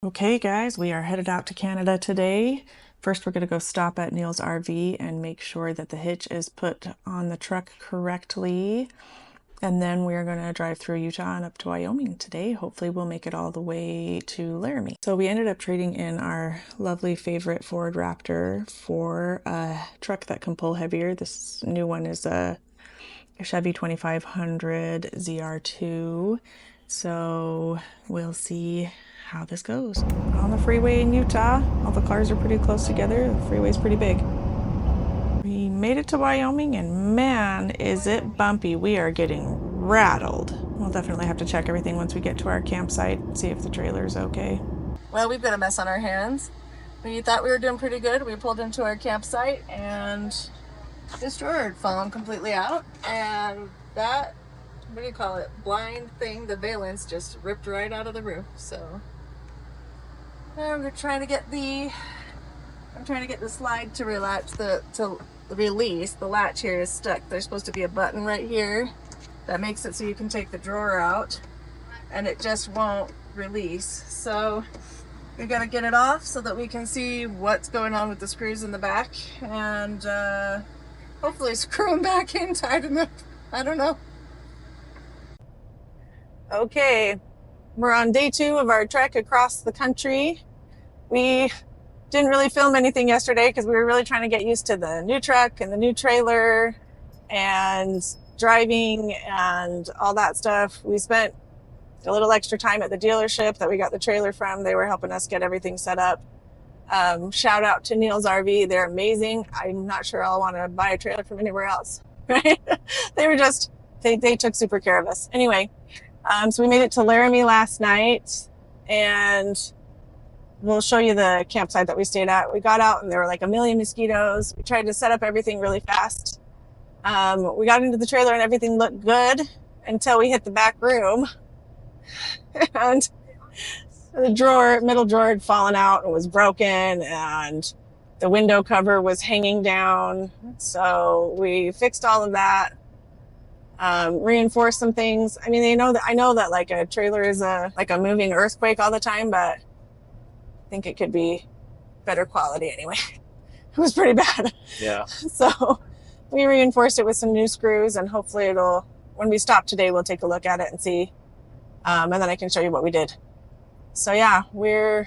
Okay guys, we are headed out to Canada today. First we're going to go stop at Neil's RV and make sure that the hitch is put on the truck correctly. And then we're going to drive through Utah and up to Wyoming today. Hopefully we'll make it all the way to Laramie. So we ended up trading in our lovely favorite Ford Raptor for a truck that can pull heavier. This new one is a Chevy 2500 ZR2. So we'll see how this goes. On the freeway in Utah, all the cars are pretty close together. The freeway's pretty big. We made it to Wyoming and man, is it bumpy. We are getting rattled. We'll definitely have to check everything once we get to our campsite, see if the trailer's okay. Well, we've got a mess on our hands. We thought we were doing pretty good. We pulled into our campsite and this drawer had fallen completely out, and that, what do you call it, blind thing, the valance just ripped right out of the roof. So I'm trying to get the slide to relax, to release. The latch here is stuck. There's supposed to be a button right here that makes it so you can take the drawer out, and it just won't release. So we got to get it off so that we can see what's going on with the screws in the back, and hopefully screw them back in tight enough. I don't know. Okay, we're on day 2 of our trek across the country. We didn't really film anything yesterday because we were really trying to get used to the new truck and the new trailer and driving and all that stuff. We spent a little extra time at the dealership that we got the trailer from. They were helping us get everything set up. Shout out to Neil's RV. They're amazing. I'm not sure I'll want to buy a trailer from anywhere else. Right? They were just, they took super care of us. Anyway, so we made it to Laramie last night, and we'll show you the campsite that we stayed at. We got out and there were like a million mosquitoes. We tried to set up everything really fast. We got into the trailer and everything looked good until we hit the back room. And the middle drawer had fallen out and was broken, and the window cover was hanging down. So we fixed all of that, reinforced some things. I mean, I know that like a trailer is like a moving earthquake all the time, but I think it could be better quality anyway. It was pretty bad. Yeah. So we reinforced it with some new screws, and hopefully when we stop today, we'll take a look at it and see. And then I can show you what we did. So yeah, we're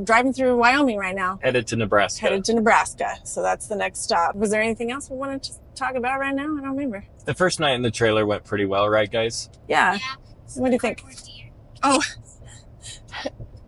driving through Wyoming right now. Headed to Nebraska. So that's the next stop. Was there anything else we wanted to talk about right now? I don't remember. The first night in the trailer went pretty well, right guys? Yeah. What do you think? Oh,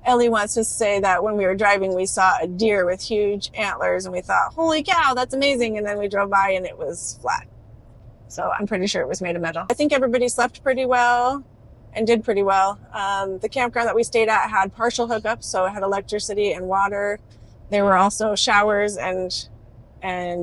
Ellie wants to say that when we were driving, we saw a deer with huge antlers and we thought, holy cow, that's amazing. And then we drove by and it was flat. So I'm pretty sure it was made of metal. I think everybody slept pretty well and did pretty well. The campground that we stayed at had partial hookups, so it had electricity and water. There were also showers and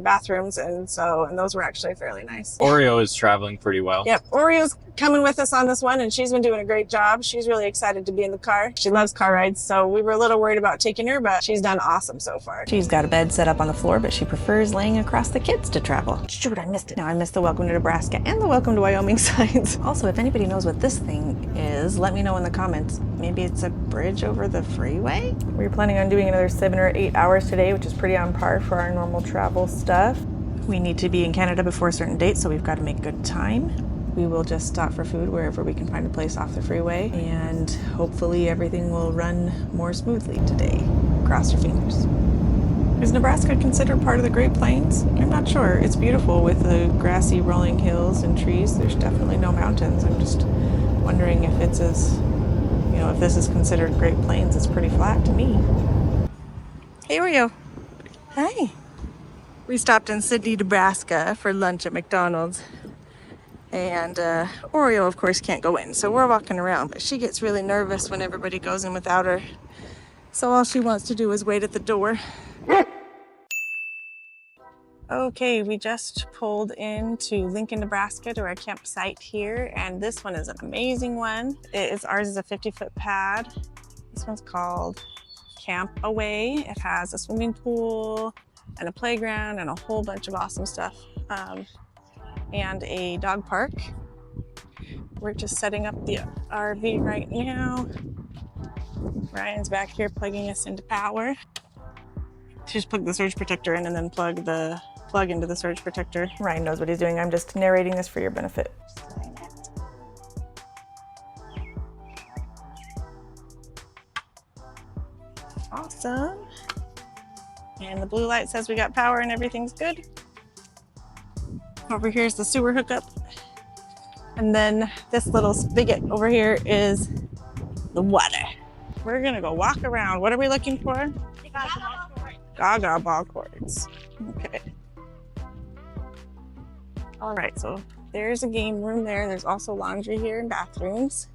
bathrooms, and those were actually fairly nice. Oreo is traveling pretty well. Yep, Oreo's coming with us on this one, and she's been doing a great job. She's really excited to be in the car. She loves car rides, so we were a little worried about taking her, but she's done awesome so far. She's got a bed set up on the floor, but she prefers laying across the kids to travel. Shoot, I missed it. Now I missed the welcome to Nebraska and the welcome to Wyoming signs. Also, if anybody knows what this thing is, let me know in the comments. Maybe it's a bridge over the freeway? We're planning on doing another 7 or 8 hours today, which is pretty on par for our normal travel stuff. We need to be in Canada before a certain date, so we've got to make good time. We will just stop for food wherever we can find a place off the freeway, and hopefully everything will run more smoothly today. Cross your fingers. Is Nebraska considered part of the Great Plains? I'm not sure. It's beautiful with the grassy rolling hills and trees. There's definitely no mountains. I'm just wondering if it's if this is considered Great Plains. It's pretty flat to me. Hey, Oreo. Hi. We stopped in Sidney, Nebraska for lunch at McDonald's. And Oreo, of course, can't go in. So we're walking around, but she gets really nervous when everybody goes in without her. So all she wants to do is wait at the door. Okay, we just pulled into Lincoln, Nebraska to our campsite here. And this one is an amazing one. Ours is a 50-foot pad. This one's called Camp Away. It has a swimming pool and a playground and a whole bunch of awesome stuff. And a dog park. We're just setting up the RV right now. Ryan's back here plugging us into power. Just plug the surge protector in and then plug into the surge protector. Ryan knows what he's doing. I'm just narrating this for your benefit. Awesome. And the blue light says we got power and everything's good. Over here is the sewer hookup. And then this little spigot over here is the water. We're gonna go walk around. What are we looking for? Gaga ball courts. Okay. All right, so there's a game room there. There's also laundry here and bathrooms.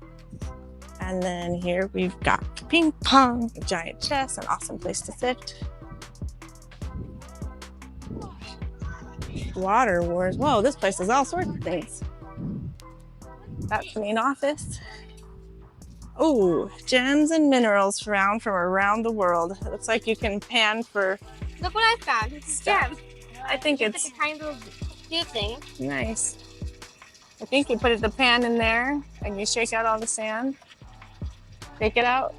And then here we've got ping pong, a giant chess, an awesome place to sit. Water wars. Whoa, this place has all sorts of things. That's the main office. Oh, gems and minerals found from around the world. It looks like you can pan for. Look what I found. It's a gem. I think it's like a kind of cute thing. nice. I think you put the pan in there and you shake out all the sand. Shake it out.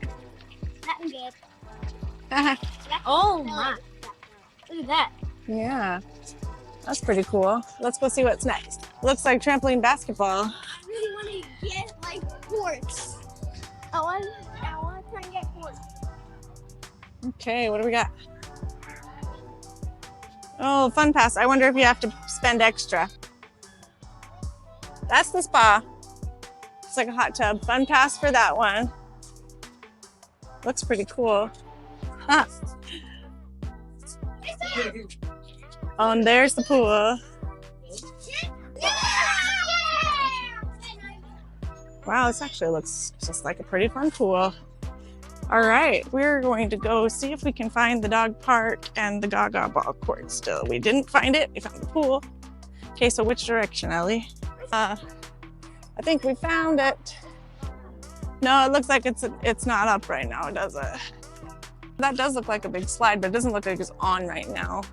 That's good. Oh my. Look at that. Yeah, that's pretty cool. Let's go see what's next. Looks like trampoline basketball. I really want to get like courts. I want to try and get courts. Okay, what do we got? Oh, fun pass. I wonder if you have to spend extra. That's the spa. It's like a hot tub. Fun pass for that one. Looks pretty cool. Huh. Oh, and there's the pool. Wow, this actually looks just like a pretty fun pool. All right, we're going to go see if we can find the dog park and the Gaga ball court still. We didn't find it, we found the pool. Okay, so which direction, Ellie? I think we found it. No, it looks like it's not up right now, does it? That does look like a big slide, but it doesn't look like it's on right now.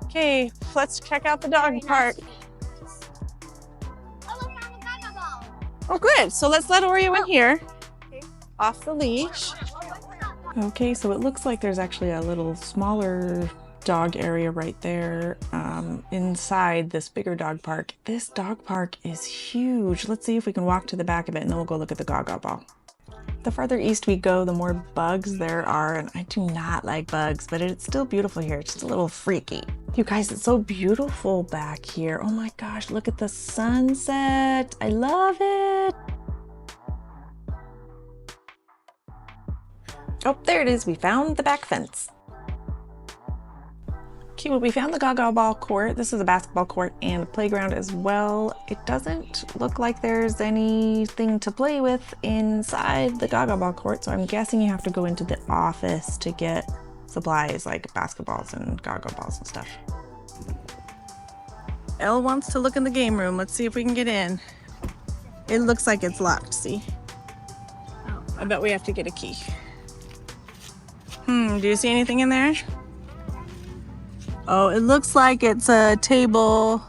Okay, let's check out the dog park. Oh, good. So let's let Oreo in here. Off the leash. Okay, so it looks like there's actually a little smaller dog area right there inside this bigger dog park. This dog park is huge. Let's see if we can walk to the back of it and then we'll go look at the Gaga ball. The farther east we go, the more bugs there are, and I do not like bugs, but it's still beautiful here. It's just a little freaky. You guys, it's so beautiful back here. Oh my gosh, look at the sunset. I love it. Oh, there it is. We found the back fence. Okay, well, we found the Gaga ball court. This is a basketball court and a playground as well. It doesn't look like there's anything to play with inside the Gaga ball court, so I'm guessing you have to go into the office to get supplies like basketballs and Gaga balls and stuff. Elle wants to look in the game room. Let's see if we can get in. It looks like it's locked, see? Oh, I bet we have to get a key. Do you see anything in there? Oh, it looks like it's a table,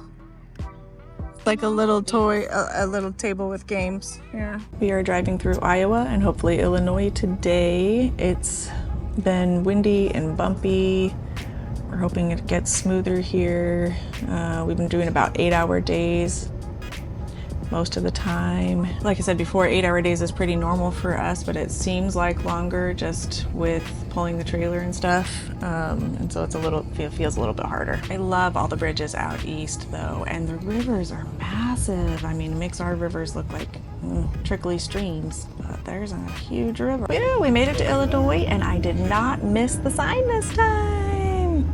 like a little toy, a little table with games. Yeah. We are driving through Iowa and hopefully Illinois today. It's been windy and bumpy. We're hoping it gets smoother here. We've been doing about 8-hour days most of the time. Like I said before, 8-hour days is pretty normal for us, but it seems like longer just with pulling the trailer and stuff. And so it feels a little bit harder. I love all the bridges out east though, and the rivers are massive. I mean, it makes our rivers look like trickly streams, but there's a huge river. Yeah, we made it to Illinois and I did not miss the sign this time.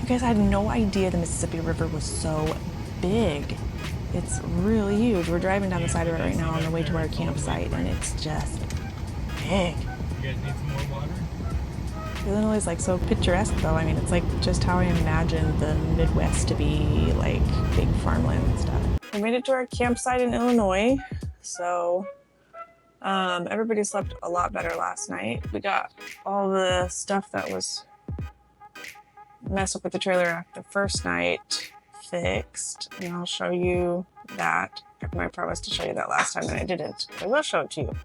You guys, I had no idea the Mississippi River was so big. It's really huge. We're driving down the side of it right now on the way to our campsite, and it's just big. You guys need some more water? Illinois is like so picturesque though. I mean, it's like just how I imagined the Midwest to be, like big farmland and stuff. We made it to our campsite in Illinois, so everybody slept a lot better last night. We got all the stuff that was messed up with the trailer after the first night fixed, and I'll show you that. My part was to show you that last time and I didn't. I will show it to you.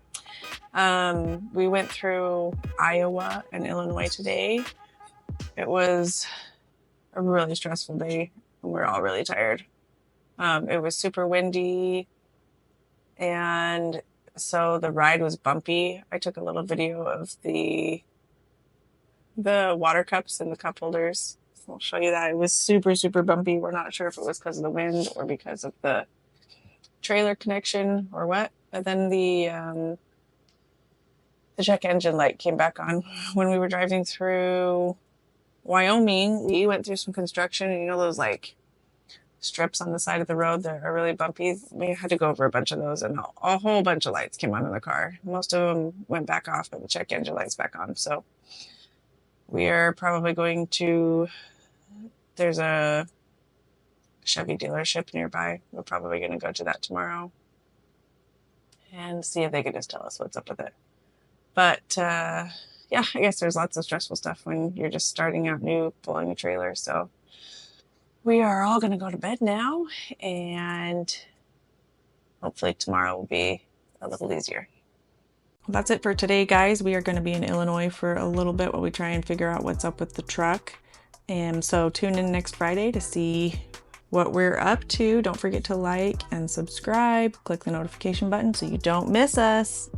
We went through Iowa and Illinois today. It was a really stressful day. We're all really tired. It was super windy, and so the ride was bumpy. I took a little video of the water cups and the cup holders. I'll show you that. It was super, super bumpy. We're not sure if it was because of the wind or because of the trailer connection or what. But then the check engine light came back on when we were driving through Wyoming. We went through some construction, and you know those like strips on the side of the road that are really bumpy. We had to go over a bunch of those, and a whole bunch of lights came on in the car. Most of them went back off, but the check engine light's back on. So we are probably going to, there's a Chevy dealership nearby. We're probably going to go to that tomorrow and see if they can just tell us what's up with it. But yeah, I guess there's lots of stressful stuff when you're just starting out new, pulling a trailer. So we are all going to go to bed now, and hopefully tomorrow will be a little easier. Well, that's it for today, guys. We are going to be in Illinois for a little bit while we try and figure out what's up with the truck. And so tune in next Friday to see what we're up to. Don't forget to like and subscribe. Click the notification button so you don't miss us.